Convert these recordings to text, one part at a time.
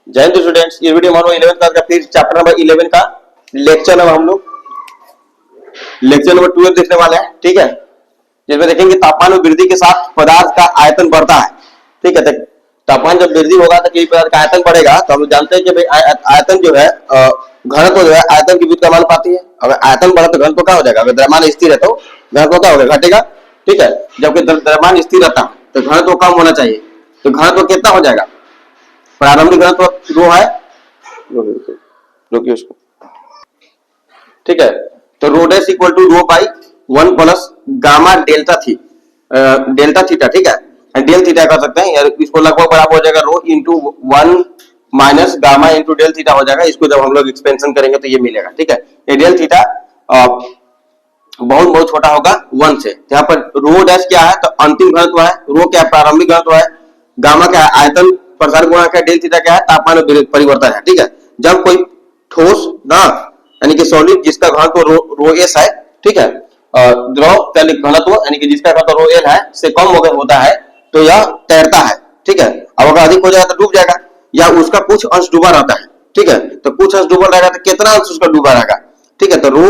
जय हिंद स्टूडेंट्स, ये वीडियो हमारा 11th क्लास का फिर चैप्टर नंबर 11 का लेक्चर नंबर हम लोग लेक्चर नंबर 12 देखने वाले हैं। ठीक है, जिसमें देखेंगे तापमान में वृद्धि के साथ पदार्थ का आयतन बढ़ता है। ठीक है, तापमान जब वृद्धि होगा तो किसी पदार्थ का आयतन बढ़ेगा। तो हम लोग जानते हैं कि भाई आयतन जो है घनत्व जो है आयतन के व्युत्क्रमानुपाती मान पाती है। अगर आयतन बढ़ा तो घनत्व क्या हो जाएगा? अगर द्रव्यमान स्थिर है तो घनत्व क्या होगा? घटेगा। ठीक है, जबकि द्रव्यमान स्थिर रहता है तो घनत्व कम होना चाहिए। तो घनत्व कितना हो जाएगा? प्रारंभिक घनत्व रो है, रोकिए उसको। ठीक है, तो rho dash equal to rho by 1 plus gamma delta theta. ठीक है, डेल थीटा कर सकते हैं, इसको लगभग बराबर हो जाएगा rho into 1 minus gamma into del theta हो जाएगा। इसको जब हम लोग एक्सपेंशन करेंगे तो ये मिलेगा। ठीक है, ये डेल थीटा बहुत बहुत छोटा होगा 1 से। यहाँ पर रो डैश क्या है? तो अंतिम घनत्व है, रो क्या है? प्रारंभिक घनत्व है, गामा क्या है? आयतन प्रसार गुणा क्या? डेल थीटा क्या है? तापमान में परिवर्तन है। ठीक है, जब कोई ठोस ना यानी कि सॉलिड जिसका घनत्व रो एस है, ठीक है, द्रव घनत्व यानी कि जिसका घनत्व रो एल है से कम अगर होता है तो यह तैरता है। ठीक है, अब अगर अधिक हो जाएगा तो डूब जाएगा, या उसका कुछ अंश डूबा रहता है। ठीक है, तो कुछ अंश डूबा रहेगा तो कितना अंश उसका डूबा रहेगा? ठीक है, तो rho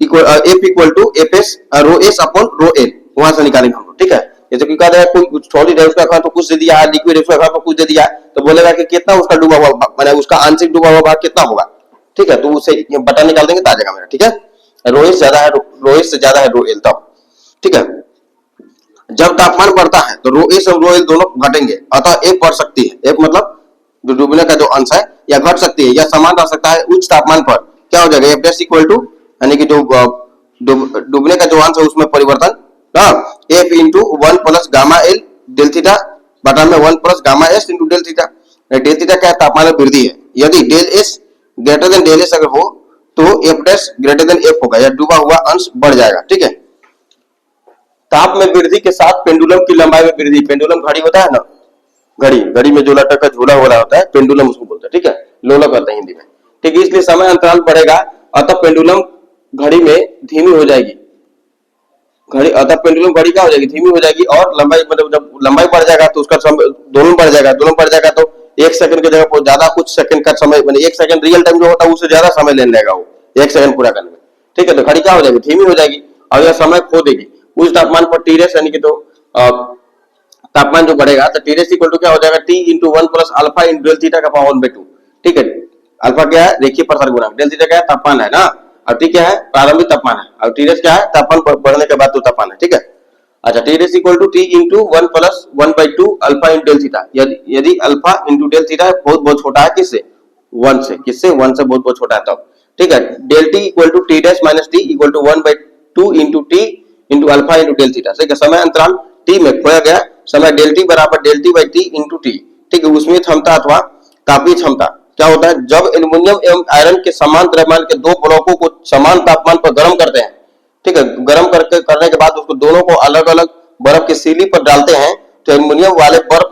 F equal to F S rho S upon rho L वहां से निकालेंगे हम लोग। ठीक है, जैसे कि कहा जाए कोई सॉलिड है उसका घनत्व कुछ दे दिया है, लिक्विड है उसका घनत्व कुछ दे दिया है, तो बोलेगा कि कितना उसका डूबा हुआ माने उसका आंशिक डूबा हुआ भाग कितना होगा। ठीक है, तो उसे बटा निकाल देंगे तो आ जाएगा मेरा। ठीक है, रो एस ज्यादा है, रो एस से ज्यादा है रो एल तब। ठीक है, जब तापमान बढ़ता है तो रो एस और रो एल दोनों घटेंगे, अतः एफ बढ़ सकती है। एफ मतलब जो डूबने का जो अंश है या घट सकती है या समान रह सकता है उच्च तापमान पर। क्या हो जाएगा? एफ डैश इक्वल टू यानी कि जो डूबने का जो अंश है उसमें परिवर्तन F into 1 plus gamma L del theta बटा में 1 plus gamma S into del theta. Del theta क्या है? तापमान में वृद्धि है। यदि del S greater than del S अगर हो तो F dash greater than F होगा, या डूबा हुआ अंश बढ़ जाएगा। ठीक है, ताप में वृद्धि के साथ पेंडुलम की लंबाई में वृद्धि। पेंडुलम घड़ी होता है ना, घड़ी में जो लटक का झूला हो रहा होता है पेंडुलम उसको बोलते हैं। ठीक है, लोलक कहते हैं हिंदी में। ठीक है, इसलिए समय अंतराल बढ़ेगा, अतः पेंडुलम घड़ी में धीमी हो जाएगी। अतः पेंडुलम घड़ी क्या हो जाएगी? धीमी हो जाएगी। और लंबाई मतलब जब लंबाई बढ़ जाएगा तो उसका समय दोनों बढ़ जाएगा। दोनों बढ़ जाएगा तो 1 सेकंड की जगह पर ज्यादा कुछ सेकंड का समय मतलब 1 सेकंड रियल टाइम जो होता है उससे ज्यादा समय लेने लगेगा वो 1 सेकंड पूरा करने में। ठीक है, तो घड़ी क्या हो जाएगी? धीमी हो जाएगी और यह समय खो देगी। उस तापमान पर टी रेस यानी कि तो तापमान जो बढ़ेगा तो टी रेस इक्वल टू क्या हो जाएगा? T into 1 plus alpha into del theta का पावर 1/2। ठीक है, अल्फा क्या है? रेखीय प्रसार गुणांक। डेल थीटा क्या है? तापमान है ना, और टी क्या है? प्रारंभिक तापमान है, और टी रेस क्या है? तापमान बढ़ने के बाद तो तापमान है। ठीक है, अच्छा, टी रेस equal to T into 1 plus 1/2 alpha into del theta. यदि अल्फा इंटू डेल थीटा बहुत बहुत छोटा है किससे? 1 से। किससे? 1 से बहुत बहुत छोटा है तब। ठीक है, del T equal to T dash minus T equal to 1/2 into T into alpha into del theta. ठीक है, समय अंतराल टी में खोया गया समय डेल टी बराबर del T by T into T. ठीक है, उसमें क्षमता अथवा तापीय क्षमता क्या होता है? जब एल्युमिनियम एवं आयरन के समान द्रव्यमान के दो ब्लॉकों को समान तापमान पर गर्म करते हैं, ठीक है, गर्म करने के बाद उसको दोनों को अलग अलग बर्फ की सीली पर डालते हैं तो एल्युमिनियम वाले बर्फ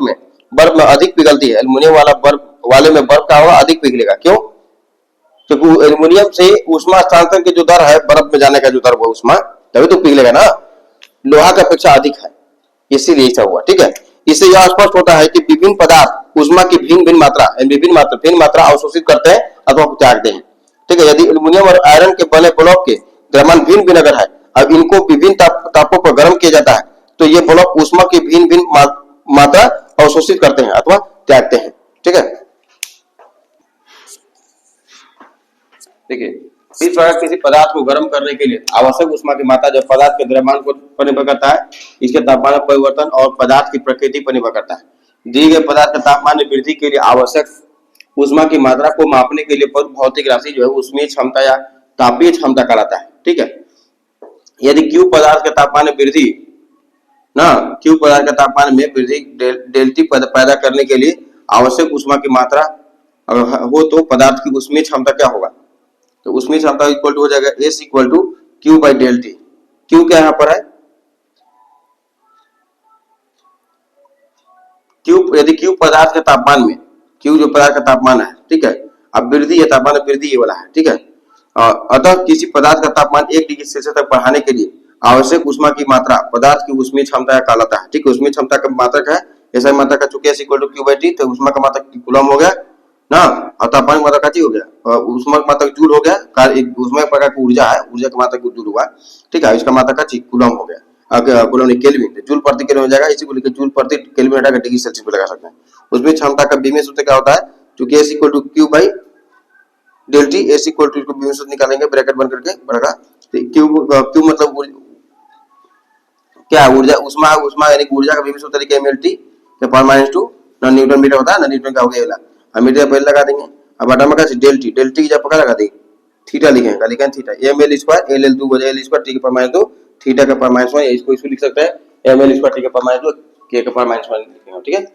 में अधिक पिघलती है। एल्युमिनियम वाला बर्फ वाले में बर्फ का होगा अधिक पिघलेगा। क्यों? क्योंकि एल्युमिनियम से ऊष्मा हस्तांतरण की जो दर है, बर्फ में जाने का जो दर वो ऊष्मा, तभी तो पिघलेगा ना। लोहा की अपेक्षा अधिक है, इसीलिए ऐसा हुआ। ठीक है, इससे यह स्पष्ट होता है कि विभिन्न पदार्थ ऊष्मा की भिन्न मात्रा अवशोषित करते हैं अथवा त्यागते हैं। ठीक है, यदि एल्युमिनियम और आयरन के बने ब्लॉक के द्रव्यमान भिन्न भिन्न अगर है और इनको विभिन्न तापों पर गर्म किया जाता है तो ये ब्लॉक ऊष्मा की भिन्न मात्रा अवशोषित करते हैं अथवा त्यागते हैं। ठीक है, देखिए इस प्रकार किसी पदार्थ को गर्म करने के लिए आवश्यक ऊष्मा की मात्रा जो पदार्थ के द्रव्यमान पर निर्भर करता है, इसके तापमान में परिवर्तन और पदार्थ की प्रकृति पर निर्भर करता है। दिए गए पदार्थ के तापमान में वृद्धि के लिए आवश्यक ऊष्मा की मात्रा को मापने के लिए भौतिक राशि जो है ऊष्मीय क्षमता या तापीय क्षमता कहलाता है। ठीक है, यदि क्यू पदार्थ के तापमान में वृद्धि क्यू पदार्थ के तापमान में वृद्धि डेल टी पैदा करने के लिए आवश्यक ऊष्मा की मात्रा हो तो पदार्थ की ऊष्मीय क्षमता क्या होगा? तो उसमें क्षमता इक्वल टू हो जाएगा S equal to Q by del T. Q क्या यहाँ पर है? क्यू यदि क्यू पदार्थ के तापमान में, क्यू जो पदार्थ का तापमान है, ठीक है, अब वृद्धि है तापमान वृद्धि ये वाला है। ठीक है, अतः किसी पदार्थ का तापमान 1 डिग्री सेल्सियस तक बढ़ाने के लिए आवश्यक ऊष्मा की मात्रा पदार्थ की ऊष्मीय क्षमता कहलाता है। ठीक है, ऊष्मीय क्षमता का मात्रक है, ऐसा मात्रक का चूंकि S equal to Q by T, तो ऊष्मा का मात्रक कूलम हो गया। ना, और तापमान की मात्रा का हो गया, और ऊष्मा की मात्रा जूल हो गया, उसमें एक प्रकार की ऊर्जा है, ऊर्जा की मात्रा जूल हुआ, ठीक है, इसका मात्रा का कूलम हो गया, कूलम नहीं केल्विन, जूल प्रति केल्विन हो जाएगा, इसी को लिखे जूल प्रति केल्विन हटा के डिग्री सेल्सियस पे लगा सकते हैं। उसमें क्षमता का बीमे सूत्र क्या होता है, क्योंकि S equal to Q by del T, S equal to बीमे सूत्र निकालेंगे ब्रैकेट बंद करके बढ़ेगा, क्यू क्यू मतलब क्या है, ऊर्जा, उष्मा है, उष्मा यानी ऊर्जा का बीमे सूत्र तरीके एम एल टी के पावर माइनस टू, ना न्यूटन मीटर होता है ना, न्यूटन का हो गया, हम मीटर पहले लगा देंगे, अब बटा में क्या डेल टी की जब पका लगा देंगे, थीटा लिखेंगे, लिखेंगे theta M L square L L two हो जाएगा एल स्क्वायर टी के पावर माइनस दो, थीटा का पावर माइनस वन, इसको इसको लिख सकते हैं एम एल स्क्वायर टी के पावर माइनस दो के पावर माइनस वन लिखेंगे, ठीक है।